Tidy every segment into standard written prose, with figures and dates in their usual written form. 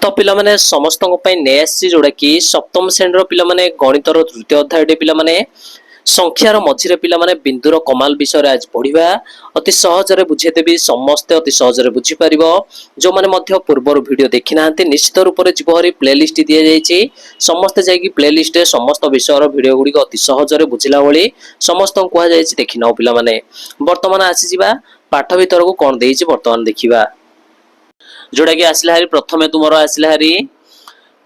तो पिला माने समस्त नेसी जोड़ा कि सप्तम श्रेणी पिला माने गणितर तृतीय अध्याय पिला माने संख्यार मझिरे पिला माने बिंदुर कमाल विषय आज पढ़िबा अति सहजरे बुझेदेबी समस्ते अति सहजरे बुझी पारिबो। जो माने मध्य पूर्वर वीडियो देखि नाहंती निश्चित रूप से जीवहरी प्लेलिस्ट दिया जायछि समस्ते जाइकी प्लेलिस्ट रे समस्त विषयर वीडियो गुडी अति सहजरे बुझिला भली समस्त कुआ जायछि देखि नाओ पिला माने। वर्तमान आसी जिबा पाठ भीतर को कोन देइछि वर्तमान देखिबा जोड़ा कि आसला हारी प्रथमे तुमर आसला हारी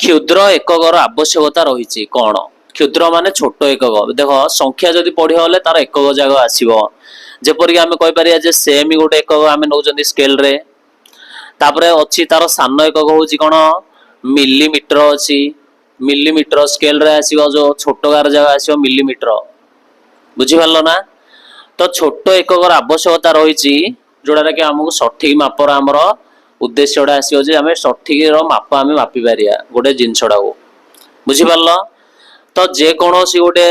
क्षुद्र एककर आवश्यकता रही कौन क्षुद्र माने छोट एकक देख संख्या जदि पढ़ी हले तार एकक जगह आसीबो जेपरिक आमे कहि परिया जे सेम गोटे एकक आमे नौजंदी स्केल रे तापरे अछि तार सान एकक होची कोन मिलीमीटर अछि मिलीमीटर स्केल रे आसीबो जो छोट गार जगह आसीबो मिलीमीटर बुझी पारलो ना। तो छोट एककर आवश्यकता रही जोड़ा कि हमको सठिक मापर आमर उद्देश्य आसो जे आम सठिक माप आम मापी पारिया गोटे जिनसटा को बुझीपार। तो जेकोसी गोटे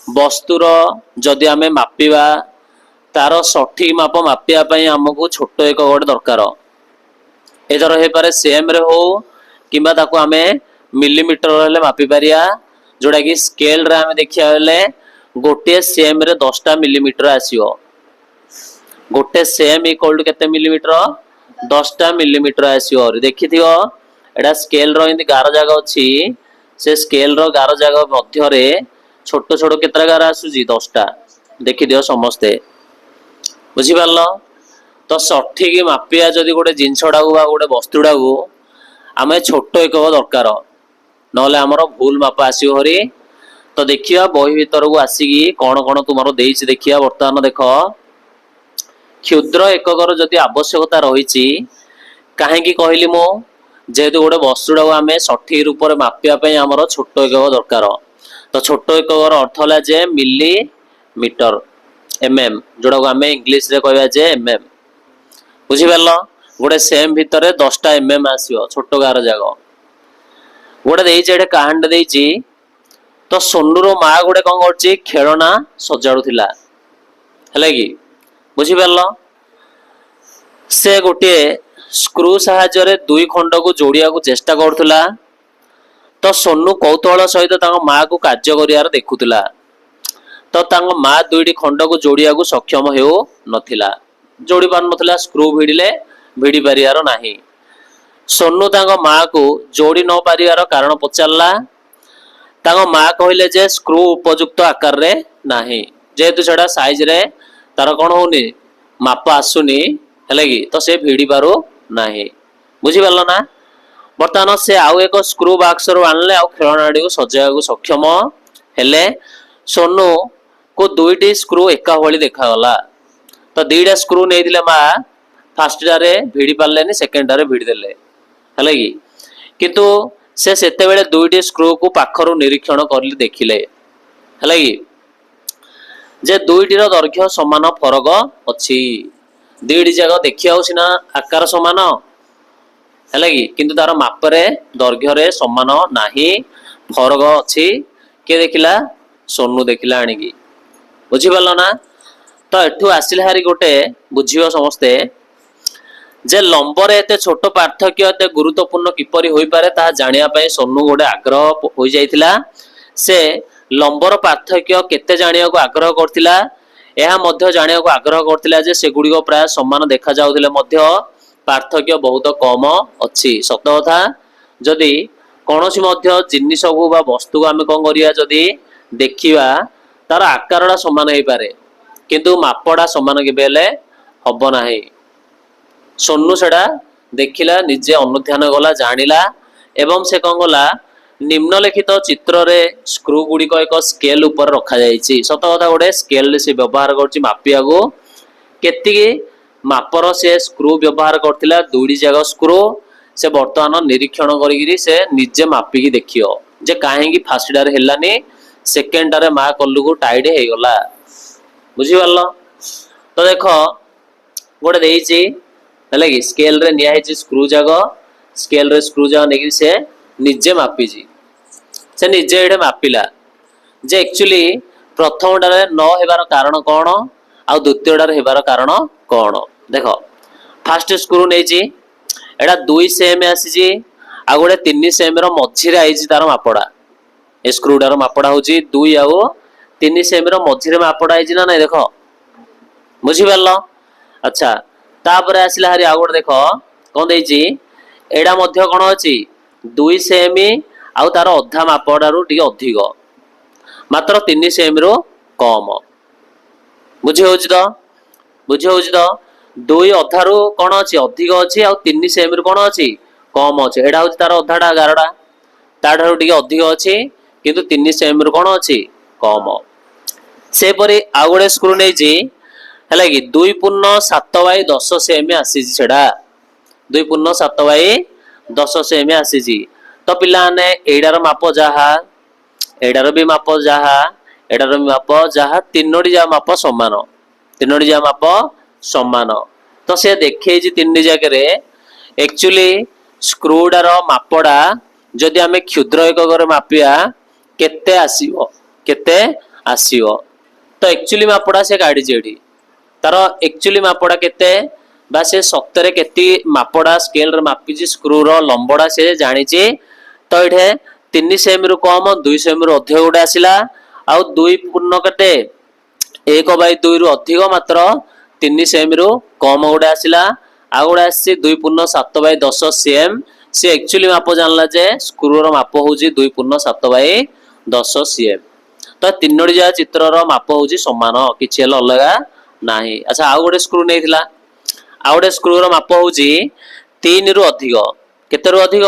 वस्तुर जदि आम मापिबा तार सठिक माप मापियापाई आमको छोट एक गोटे दरकार एथर हो पारे सेम रे हो किंबा ताको आम मिलीमीटर रे मापी पारिया जोड़ा कि स्केल रे आम देखिया बेले गोटे सेम रे 10टा मिलीमीटर आसीबो गोटे सेम इक्वल टू केते मिलीमीटर 10टा मिलीमीटर आसीबो देखिथियो एडा स्केल रो इंदी गार जागा अछि से स्केल रो गार जागा मध्य रे छोट छोट केतरा गार आसुजी 10टा देखि दियो समस्ते बुझी पारलो। तो सठिक मापिया जदि गोटे जिनसडा को बा गोटे वस्तुडा को आमे छोट एकक दरकार नले हमर भूल माप आसीबो हरी। तो देखिया बही भीतर को आसिकी कौन कौन तुम देइछि देखिया वर्तमान देख क्षुद्र एककर जदि आवश्यकता रही कहीं कहली मो जेहेतु गोटे वस्तुटा को आम सठिक रूप से मापियापाई आमर छोट एकक दरकार। तो छोट एककर अर्थ है जे मिलीमीटर एमएम जोड़ा को आम इंग्लीश रे कहवा जे एमएम बुझीपार। गोटे सेम भितर 10टा एमएम आसो छोट गार जाग गोटे देइछि कहानी देइछि। तो सोनूर माँ गोटे कौन कर खेलना सजाड़ूला है कि बुझीपार से गोटे स्क्रू साहाय्य दुई खंड को जोड़िया को चेष्टा करुला। तो सोनू कौतूहल सहित माँ को कार्य कर देखुला। तो माँ दुईटी खंड को जोड़िया को सक्षम हो नथिला जोड़ी पार नथिला स्क्रू भिड़िले भिड़ी पारियार नाही। सोनू माँ को जोड़ी न पारियार कारण पचारला माँ कहले जे स्क्रू उपयुक्त आकार रे नाही जेहेतु सेटा साइज रे तार कौन होनी माप आसुनी है कि तो से भिड़ी पारु नाही बुझीपार ना। बर्तमान से आउ एक स्क्रू बक्स रू आनले आउ खेलनाटी को सजाया को सक्षम हेले सोनू को दुईटी स्क्रू एका भली देखागला। तो दीटा स्क्रू नहीं माँ फास्ट टारे भिड़ी पारे सेकेंड टारे भिड़ी देले है कि किंतु से सेतेबेले दुईटी स्क्रू को पाखरु निरीक्षण कर देखिले है कि जे दुईटीर दैर्घ्य समान फरक अच्छी दुईटी जाक देखिया सिना आकार समान है कि किंतु तार मापरे दैर्घ्य समान नाही फरक अच्छी किए देखिला सोनू देखिला आनिकी बुझीपार ना। तो एठू आसिले हारी गोटे बुझियो समस्ते जे लंबर एते छोट पार्थक्य एते गुरुत्वपूर्ण किपरि होई पारे ता जानिया पई सोनू गोटे आग्रह होई जाइतिला। से लंबर पार्थक्य केते जानिया को आग्रह करतिला एहा मध्य जानिया को आग्रह करतिला जे से गुडी को प्राय समान देखा जाउतिले मध्य पार्थक्य बहुत कम अछि। सत कथा जदि कोनोसी मध्य जिनिस को बा वस्तु को आमे कोन करिया जदि देखिबा तार आकारडा समान हेई पारे किंतु मापडा समान केबेले हबो नाही। सोनू सेटा देखिला निजे अनुध्यान गला जानिला एवं से कौन गला निम्नलिखित चित्र रे स्क्रू गुड़िक एक स्केल ऊपर रखा जाइछि। सत कथा गोटे स्केल से व्यवहार करछि मापिया को केति मापर से स्क्रू व्यवहार करथिला दुईटी जगह स्क्रू से वर्तमान निरीक्षण करी से निजे मापिकी देखियो जे काहेकि फास्ट टारे हेलानी सेकेंड टारे माँ कल्लू को टाइट हे गला बुझीपार। तो देख गोटे देइछि है कि स्केल रे निया है स्क्रू जाग स्केल रे स्क्रू जाग नहीं से निजे मापी से निजे ये मापिला जे एक्चुअली प्रथम टारे न हेबार कारण कौन आ द्वितीय टारे हेबार कारण कौन देख फास्ट स्क्रू नहीं एटा दुई सेम आसी आ गोटे 3 सेम रो मझिरे आइछि तार मापड़ा ए स्क्रूडार मापड़ा होची 2 आउ 3 सेम रो मझिरे मापड़ा आइछि ना नहीं देखो बुझी पारलो। अच्छा तापरे आसिला हरी आ गोटे देखो कोन देइछि एडा मध्य कोन अछि 2 सेमी आउ तार अधा मापड़ारू टिके अधिक मात्र 3 सेम रो कम बुझी होछि तो बुझी होछि तो 2 अधारू कोन अछि अधिक अछि आउ 3 सेम रो कोन अछि कम अछि एडा होछि तार अधाडा गारडा ताठारू टिके अधिक अछि किंतु 3 सेम रो कोन अछि कम से परि आ गोटे स्क्रू नै छी हैला कि 2.7/10 सेमी आसी छेड़ा 2.7/10 सेमी आसी तो पिला ने एडार माप जहा एडार भी माप जहा एडार भी माप जहा तीनोटी जा माप समान तीनोटी जा माप समान तो से देखै जी तीन जगह रे एक्चुअली स्क्रूडार मापड़ा जदि आमे क्षुद्र एकक रे मापिया केते आसीबो तो एक्चुअली मापड़ा से गाड़ी जेडी तार एक्चुअली मापड़ा केते बा से सप्तरे केती मापड़ा स्केल रे मापी स्क्रू रो लंबड़ा से जानी तो ये 3 सेम रु कम 2 सेम रु अधिक गोटे आसला आउ 2 पूर्ण केते 1/2 रु अधिक मात्र 3 सेम रु कम गोटे आसला आ गोटे आसी 2.7/10 सेम से एक्चुअली माप जानला जे स्क्रू रो माप होउची 2.7/10 सेम तो तीनोटी जा चित्र रो माप होउची समान किछि हल अलगा नाही। अच्छा आ गोटे स्क्रू नेथिला आ गोटे स्क्रू रो माप होउची 3 रु अधिक केते रु अधिक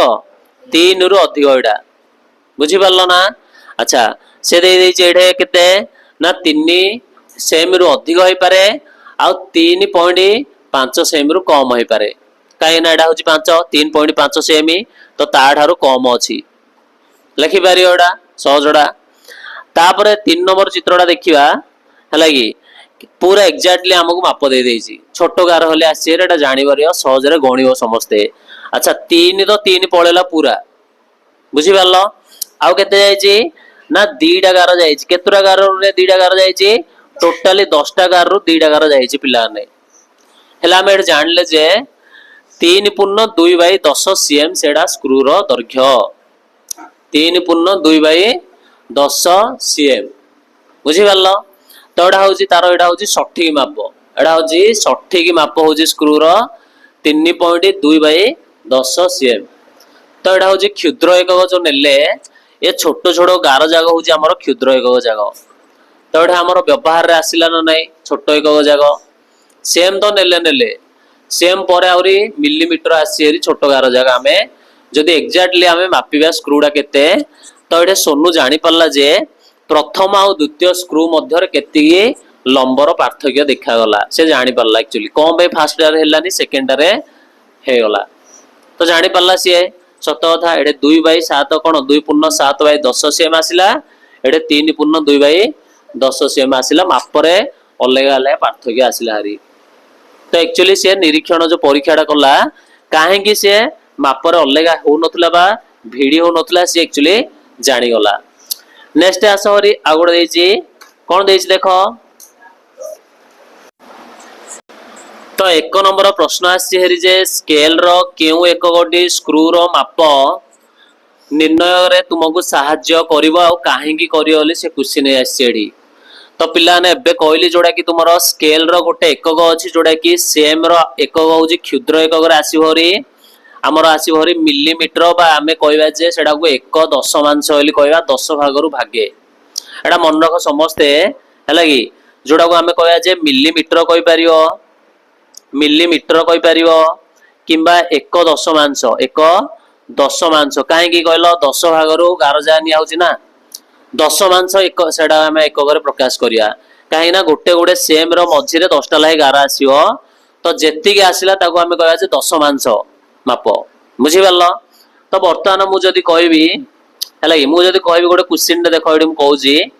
3 रु अधिक एडा बुझी पारलो ना। अच्छा से दे दे एडे केते ना 3 सेम रु अधिक होई पारे आ 3.5 सेम रु कम होई पारे काई ना एडा होची 5 3.5 सेमी तो ता ठारू कम अछि लिखि पारियो एडा सहजडा। तापरे 3 नंबर चित्रडा देखिबा हला कि पूरा एक्जाक्टली हमको माप दे देछि छोटो गार होले आसी एटा जानि परियो सहज रे गणिबो समस्ते। अच्छा 3 तो 3 पळेला पूरा बुझी पारलो आउ केते जायछि ना 2टा गार जायछि केतरा गार रे 2टा गार जायछि टोटली 10टा गार रु 2टा गार जायछि पिला ने हेला हम एट जानले जे 3.2/10 सीएम सेडा स्क्रू रो दैर्घ्य 3.2/10 सीएम बुझी पारलो तो एडा होची तारो एडा होची सठिक माप एडा होची सठिक माप होची स्क्रू रो 3.2/10 सीएम तो एडा होची क्षुद्र एकक जो नेले ए छोटो छोटो गार जाग होची हमर क्षुद्र एकक जाग तो एडा हमर व्यवहार रे आसिला न नै छोटो एकक जाग सेम तो नेले सेम पर आउरी मिलीमीटर आसी एरी छोटो गार जाग आमे जदि एक्जाक्टली आमे मापिबा स्क्रूडा केते तो एडे सोनू जानि पल्ला जे प्रथम आउ द्वितीय स्क्रू मध्य केती लंबर पार्थक्य देखा गला से जानि पल्ला एक्चुअली कोन बे फर्स्ट ईयर हेलानी सेकंड रे हे गला तो जानि पल्ला सी सत कथा एडे 2/7 कोन 2.7/10 सेम आसिला एडे 3.2/10 सेम आसिला मापरे अलग अलग पार्थक्य आसिला हरी तो एक्चुअली से निरीक्षण जो परीक्षाटा कला काहे कि से मापर अलग हो नथला बा भिडी हो नथला से एक्चुअली जानि गला। नेक्स्ट आस हरी आ गोटे देछि कोन देछि देखो तो 1 नंबर प्रश्न आछि हेरि जे स्केल रो केउ एक गोटी स्क्रू रो माप निर्णय रे तुमको सहाय्य करिवो आ काहे कि करियो से क्वेश्चन आछि एडी तो पिला ने एबे कहली जोड़ा कि तुमरो स्केल रो गोटे एकक अछि जोड़ा कि सेम रो एकक होउची क्षुद्र एकक रे आसीभरी हमर आसीभरी मिलीमीटर बा आमे कहबा जे सेडा को 1 दशमांश होली कहबा 10 भाग रु भागे एडा मन रख समस्ते हैला कि जोड़ा को आमे कहबा जे मिलीमीटर कहि परियो किंबा 1 दशमांश काहे कि कहलो 10 भाग रु 11 जा निया होची ना दशमांश एक सेडा आमे एकक रे प्रकाश करिया काहे ना गोटे गोटे सेम रो मझी रे 10टा लागे 11 आसीओ तो जेति के आसिला ताको आमे कहबा जे दशमांश माप बुझी पारलो। तो वर्तमान मु जदी कहबी हैला कि मु जदी कहबी गोटे क्वेश्चन देखो एडी मु कहूची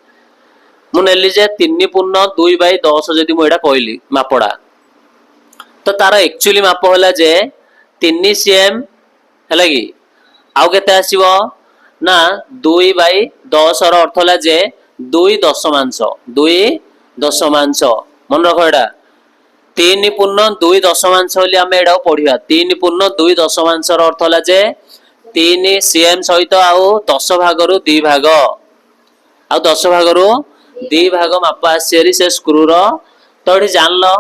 मु नेली जे 3.2/10 जदी मु एडा कहली मापडा तो तार एक्चुअली माप होला जे 3 सीएम हैला कि आउ केते आसीबो ना 2/10 रो अर्थ होला जे 2 दशमांश मन रखो एडा 3.2 दशमांश होली आमे एडा पढिया 3.2 दशमांश रो अर्थ होला जे तीन सीएम सहित आउ 10 भागरू 2 भाग आउ 10 भागरू 2 भाग माप आसी से स्क्रू रो। तो ये जान लो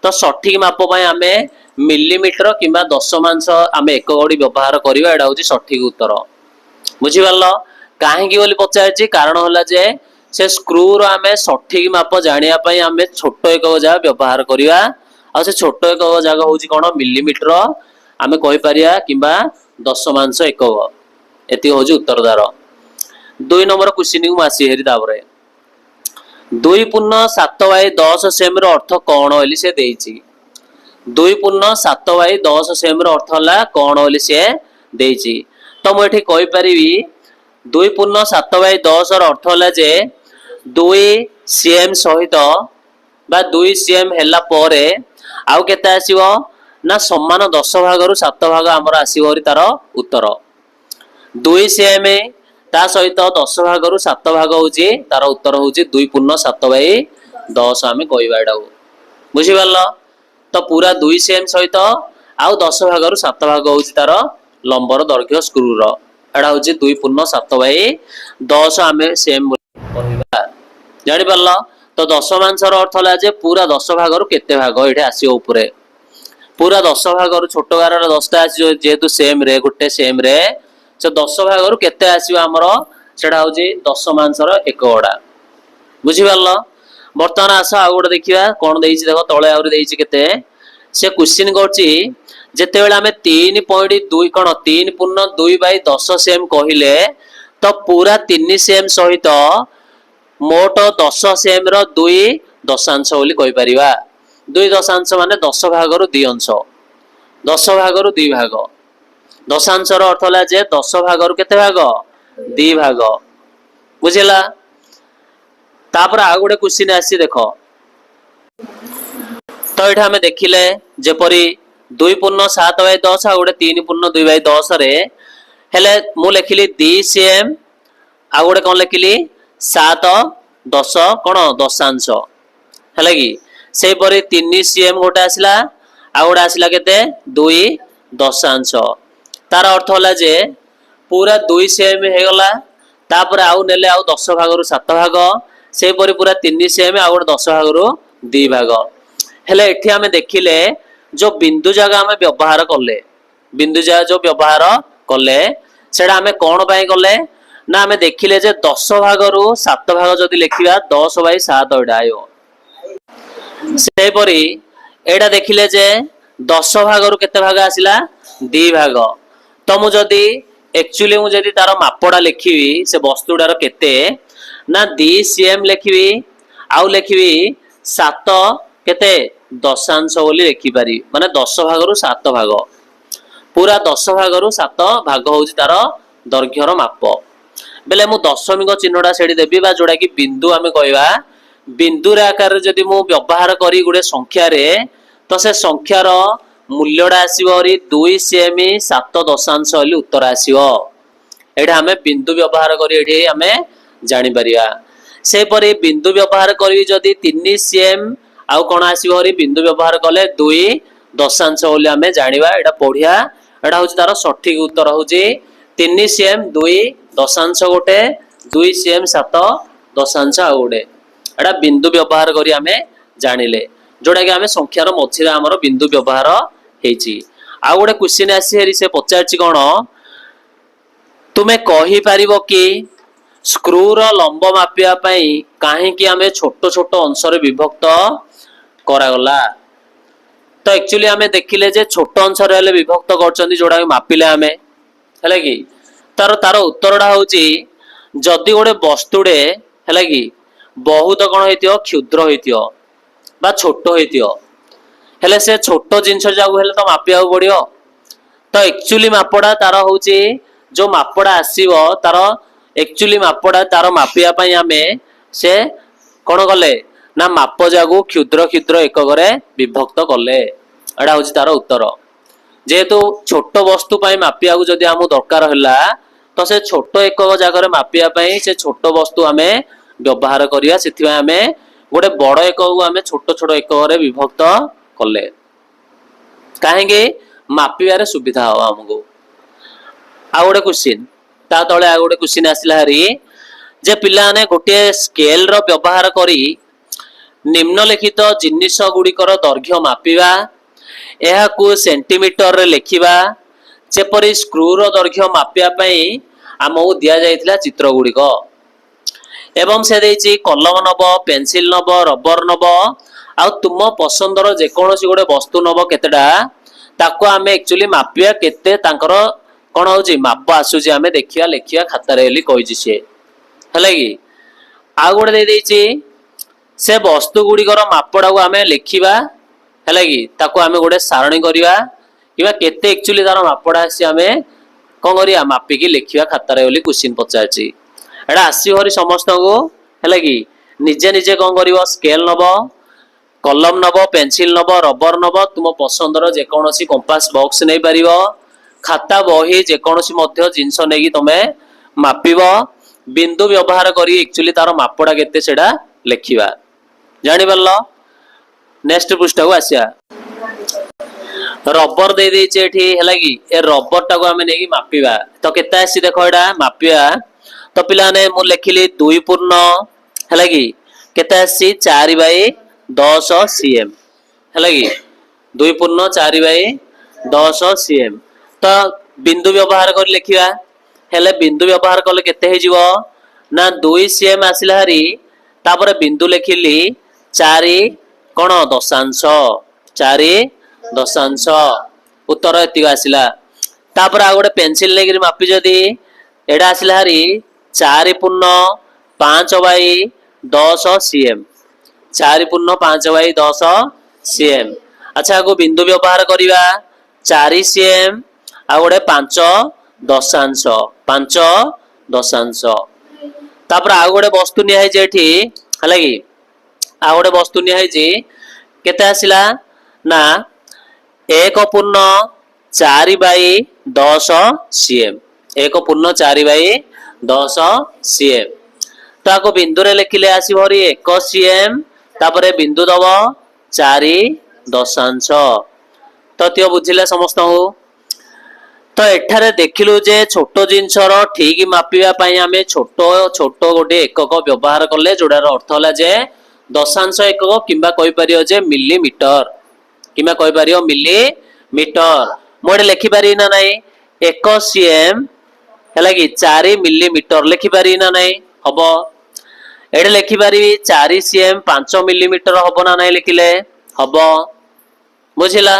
तो सठिक माप आमे मिलीमीटर किंबा दशमांश आमे एक गड़ी व्यवहार करवा एटा हूँ सठिक उत्तर। बुझीपार कहीं पचार कारण है जे से स्क्रू आमे सठिक माप जानापी आम छोट एक जगह व्यवहार करवा आ से छोट एक जगह हूँ कौन मिलीमीटर आम कहीपर कि दशमांश एक ये हूँ उत्तर दार। 2 नंबर क्वेश्चन को आसी हेरी 2/7/10 सेम अर्थ कौन बोली से देइछि। 2/7/10 सेम अर्थ है कौन बोली सी देइछि। तो मुझे कही पारि 2/7/10 अर्थ है जे 2 सीएम सहित बा 2 सीएम हैला परे आउ केते आसीबो ना समान 10 भाग रु 7 भाग हमर आसीबो तार उत्तर। 2 सीएम ता सहित 10 भाग रु 7 भाग होची तार उत्तर होची 2/7/10 आमे कहबा एटा। बुझी पारलो तो पूरा 2 सीएम सहित आउ 10 भाग रु 7 भाग होची तार लंबर दैर्घ्य स्क्रू रो एटा होची 2/7/10 आमे सेम कहबा। जानि पारलो तो दशमांश अर्थ है जे पूरा 10 भाग रु केते भाग एठे आसी ऊपरे पूरा 10 भाग रु छोट गार 10 टा आसी जेहेतु सेम रे गुटे सेम रे से 10 भाग रु केते आसीबो हमर सेटा होची दशमांश एक गड़ा। बुझी पारलो वर्तमान आस आ गोटे देखिबा कोन देइछि देखो तळे आउरी देइछि केते से क्वेश्चन करछि जेते बेले हमें 3.2 कोन 3/2/10 सेम कहिले तो पूरा 3 सेम सहित मोट 10 सेम रो 2 दशांश बोली कहि परिबा। 2 दशांश माने 10 भाग रु 2 अंश 10 भाग रु 2 भाग दशांश रो अर्थ होला जे 10 भाग रु केते भाग 2 भाग। बुझिला तापर आ गोटे क्वेश्चन आसी देखो तो एठा हमें देखिले जेपरी 2/7/10 आ गोटे 3/2/10 रे हेले मु लिखिली 2 सीएम आ गोटे कोन लिखिली 7 10 कोन दशांश हैला कि से परी 3 सीएम गोटे आसिला आ गोटे आसिला केते 2 दशांश तार अर्थ होला जे पूरा 2 सीएम हे गला तापर आउ नेले आउ 10 भाग रु 7 भाग से परी पूरा 3 सीएम आ गोटे 10 भाग रु 2 भाग हेले एठी हमें देखिले जो बिंदु जगह हमें व्यवहार कले बिंदु जगह जो व्यवहार कले सेडा हमें कोन पई कले ना हमें देखिले जे 10 भाग रु 7 भाग जदि लिखिबा 10/7 एडा आयो से परी एडा देखिले जे 10 भाग रु केते भाग आसिला 2 भाग तो मु जदि एक्चुअली मु जदि तार मापडा लिखिबी से वस्तुडार केते ना 2 सीएम लिखिबी आउ लिखिबी 7 केते दशांश बोली लिखि पारी माने 10 भाग रु 7 भाग पूरा 10 भाग रु 7 भाग होउची तार दैर्घ्यर माप बेले मु दशमिक चिन्हटा सेठी देबी बा जोडा कि बिंदु आमे कहबा बिंदु रे आकार जदि मु व्यवहार करी गुडे संख्या रे तो से संख्यार मूल्यटा आसीबो 2 सीएम 7 दशांश बोली उत्तर आसीबो। एठा हमें बिंदु व्यवहार करी एठी हमें जानि परिया से परी बिंदु व्यवहार करी जदि 3 सीएम आउ कोन आसीबो बिंदु व्यवहार कले 2 दशांश बोली हमें जानिबा एटा पढिया एटा होची तार सठिक उत्तर होची 3 सीएम 2 दशांश गोटे 2 सीएम 7 दशांश आ गोटे एटा बिंदु व्यवहार करी हमें जानिले जोडा कि हमें संख्यार मझिरे हमर बिंदु व्यवहार हेची। आ गोटे क्वेश्चन आसी हेरी से पचारची कोन तुमे कहि पारिबो कि स्क्रू रो लंब मापिया पई काहे कि हमें छोट छोट अंश रे विभक्त करा गला। तो एक्चुअली हमें देखिले जे छोट अंश रे विभक्त करचंदी जोडा मापिले हमें हैला कि तार तार उत्तरटा होची जदि गोटे वस्तुडे हैला कि बहुत कोन हेतियो क्षुद्र हेतियो बा छोट हेतियो हेले से छोट जिंस जाऊ हेले तो मापिया पड़ियो। तो एक्चुअली मापड़ा तार होची जो मापड़ा आसीबो तार एक्चुअली मापड़ा तार मापिया पई हमें से कोन कले ना माप जागु क्षुद्र क्षुद्र एकक रे विभक्त कले एडा होची तार उत्तर। जेहेतु छोट वस्तु पई मापिया को जदि हमु दरकार हला तो से छोट एकक जागर मापिया पई से छोट वस्तु हमें व्यवहार करिया सेथिबा हमें गोटे बड़ एकक को हमें छोट छोट एकक रे विभक्त कले काहेंगे मापिबारे सुविधा हो हमको। आ गोटे क्वेश्चन ता तले आ गोटे क्वेश्चन आसिला हरी जे पिला ने गोटे स्केल रो व्यवहार करी निम्नलिखित जिनिष गुड़िकर दैर्घ्य मापिबा एहाकू सेंटीमीटर रे लिखिबा जेपरी स्क्रू रो दैर्घ्य मापिया पई आमको दिया जाइथिला चित्र गुड़िक एवं से देछि कलम नब पेंसिल नब रबर नब आ तुम पसंदर जेकोसी गोटे वस्तु नब केतेडा ताको आमे एक्चुअली मापिया केते तांकर कोन होची माप आसुची आमे देखिया लेखिया खाता रे कहिछि से हला कि आ गोटे दे देछि से वस्तु गुड़िकर मापड़ा को आमे लिखिबा हला कि ताको आमे गोटे सारणी करिबा किबा केते एक्चुअली तार मापड़ा आसी आमे कोन करिया मापिकी लिखिबा खाता रे क्वेश्चन पचाछि एडा आसी हरि समस्त को हला कि निजे निजे कोन करिवो स्केल नबो कलम नब पेंसिल नब रबर नब तुम पसंदर जेकोसी कंपास बॉक्स नहीं पारिबो खाता बही जेकोसी मध्य जिंस नेकी तमे मापिबो बिंदु व्यवहार करी एक्चुअली तार मापड़ा केते सेडा लिखिबा जानि परलो नेक्स्ट पृष्ठ को आसिया रबर दे देछि एठी हला कि ए रबर टा को हमें नेकी मापिबा तो केते आसी देखो एडा मापिबा तो पिला ने मु लिखिली 2 पूर्ण हला कि केते आसी 4 बाय 10 cm हला कि 2 पूर्ण 4 बाय 10 cm तो बिंदु व्यवहार कर लिखिबा हेले बिंदु व्यवहार कले केते हे जीवो ना 2 cm आसिला हरी तापर बिंदु लिखिली 4 कोन दशांश 4 दशांश उत्तर एति आसिला तापर आ गोटे पेंसिल लेकिन मापी जदी एडा आसिला हरी 4 पूर्ण 5 बाय 10 cm 4 पूर्ण 5 बाय 10 cm अच्छा को बिंदु व्यवहार करिबा 4 cm आ गोटे 5 दशांश 5 दशांश तापर आ गोटे वस्तु निया है जेठी हला कि आ गोटे वस्तु निया है जे केते आसिला ना 1 पूर्ण 4 बाय 10 cm 1 पूर्ण 4 बाय 10 cm ताको बिंदु रे लिखिले आसी भरी 1 cm तापरे बिंदु दब 4 दशांश तो त्यो बुझिले समस्त हो तो एठारे देखिलु जे छोटो जिंसर ठीक मापिबा पई आमे छोटो छोटो गोटे एकक व्यवहार करले जोडार अर्थ होला जे दशांश एकक किबा कहि परियो जे मिलीमीटर किबा कहि परियो मिलीमीटर मोडे लिखि पारि ना नाही 1 cm हला कि 4 मिलीमीटर लिखि पारि ना नाही हबो एडे लिखि पारि 4 cm 5 मिलीमीटर हबो ना नाही लिखिले हबो बुझिला।